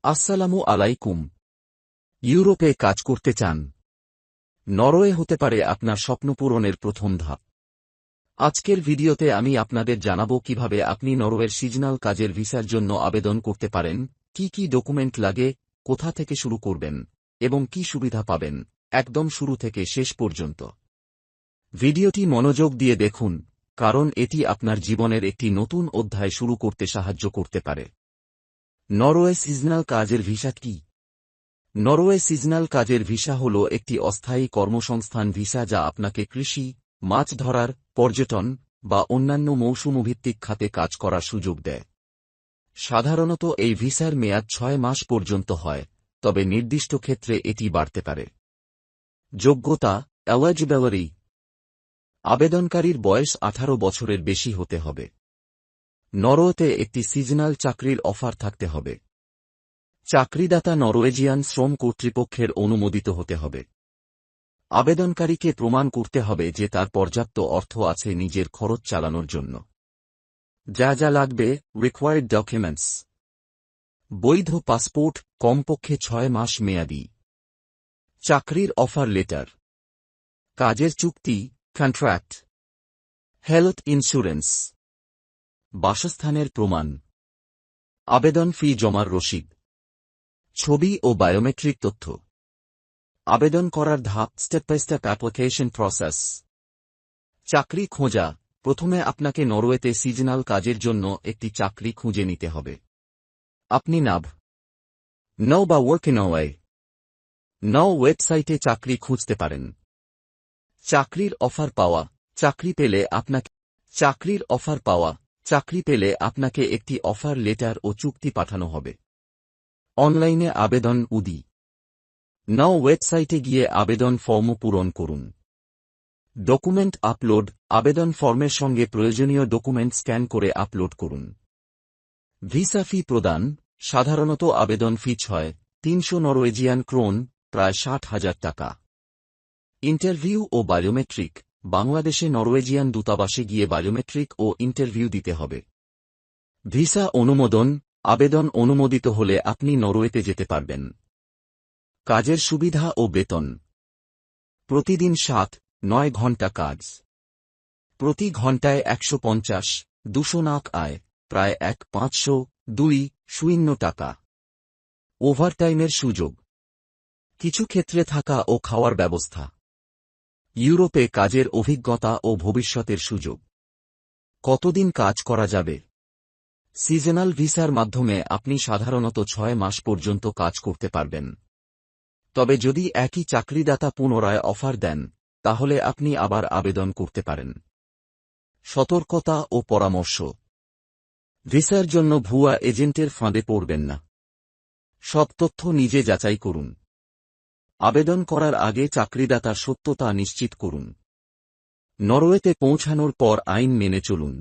আসসালামু আলাইকুম। ইউরোপে কাজ করতে চান? নরওয়ে হতে পারে আপনার স্বপ্ন পূরণের প্রথম ধাপ। আজকের ভিডিওতে আমি আপনাদের জানাবো কিভাবে আপনি নরওয়ের সিজনাল কাজের ভিসার জন্য আবেদন করতে পারেন, কি কি ডকুমেন্ট লাগে, কোথা থেকে শুরু করবেন, এবং কি সুবিধা পাবেন, একদম শুরু থেকে শেষ পর্যন্ত। ভিডিওটি মনোযোগ দিয়ে দেখুন, কারণ এটি আপনার জীবনের একটি নতুন অধ্যায় শুরু করতে সাহায্য করতে পারে। নরওয়ে সিজনাল কাজের ভিসা কি? নরওয়ে সিজনাল কাজের ভিসা হল একটি অস্থায়ী কর্মসংস্থান ভিসা যা আপনাকে কৃষি, মাছ ধরার, পর্যটন বা অন্যান্য মৌসুমভিত্তিক খাতে কাজ করার সুযোগ দেয়। সাধারণত এই ভিসার মেয়াদ 6 মাস পর্যন্ত হয়, তবে নির্দিষ্ট ক্ষেত্রে এটি বাড়তে পারে। যোগ্যতা, এলিজিবিলিটি। আবেদনকারীর বয়স 18 বছরের বেশি হতে হবে। নরওয়েতে একটি সিজনাল চাকরির অফার থাকতে হবে। চাকরিদাতা নরওয়েজিয়ান শ্রম কর্তৃপক্ষের অনুমোদিত হতে হবে। আবেদনকারীকে প্রমাণ করতে হবে যে তার পর্যাপ্ত অর্থ আছে নিজের খরচ চালানোর জন্য। যা যা লাগবে: রিকোয়ার্ড ডকুমেন্টস: বৈধ পাসপোর্ট, কমপক্ষে 6 মাস মেয়াদি। চাকরির অফার লেটার, কাজের চুক্তি, কন্ট্রাক্ট। হেলথ ইন্স্যুরেন্স, বাসস্থানের প্রমাণ। আবেদন ফি জমার রসিদ, ছবি ও বায়োমেট্রিক তথ্য। আবেদন করার ধাপ: step by step application process. চাকরি খোঁজা: প্রথমে আপনাকে নরওয়েতে সিজনাল কাজের জন্য একটি চাকরি খুঁজে নিতে হবে। আপনি নাও বা ওয়ার্ক নরওয়ে নাও ওয়েবসাইটে চাকরি খুঁজতে পারেন। চাকরির অফার পাওয়া: চাকরি পেলে আপনাকে একটি অফার লেটার ও চুক্তি পাঠানো হবে। অনলাইনে আবেদন নাও ওয়েবসাইটে গিয়ে আবেদন ফর্ম পূরণ করুন। ডকুমেন্ট আপলোড: আবেদন ফর্মের সঙ্গে প্রয়োজনীয় ডকুমেন্ট স্ক্যান করে আপলোড করুন। ভিসা ফি প্রদান: সাধারণত আবেদন ফি 300 নরওয়েজিয়ান ক্রোন, প্রায় 60,000 টাকা। ইন্টারভিউ ও বায়োমেট্রিক: বাংলাদেশে নরওয়েজিয়ান দূতাবাসে গিয়ে বায়োমেট্রিক ও ইন্টারভিউ দিতে হবে। ভিসা অনুমোদন: আবেদন অনুমোদিত হলে আপনি নরওয়েতে যেতে পারবেন। কাজের সুবিধা ও বেতন: প্রতিদিন 7-9 ঘণ্টা কাজ। প্রতি ঘণ্টায় 150-200 নাক আয়, প্রায় 1,500-2,000 টাকা। ওভারটাইমের সুযোগ, কিছু ক্ষেত্রে থাকা ও খাওয়ার ব্যবস্থা। ইউরোপে কাজের অভিজ্ঞতা ও ভবিষ্যতের সুযোগ। কতদিন কাজ করা যাবে? সিজনাল ভিসার মাধ্যমে আপনি সাধারণত 6 মাস পর্যন্ত কাজ করতে পারবেন। তবে যদি একই চাকরিদাতা পুনরায় অফার দেন, তাহলে আপনি আবার আবেদন করতে পারেন। সতর্কতা ও পরামর্শ: ভিসার জন্য ভুয়া এজেন্টের ফাঁদে পড়বেন না। সব তথ্য নিজে যাচাই করুন। আবেদন করার আগে চাকরিদাতার সত্যতা নিশ্চিত করুন। নরওয়েতে পৌঁছানোর পর আইন মেনে চলুন।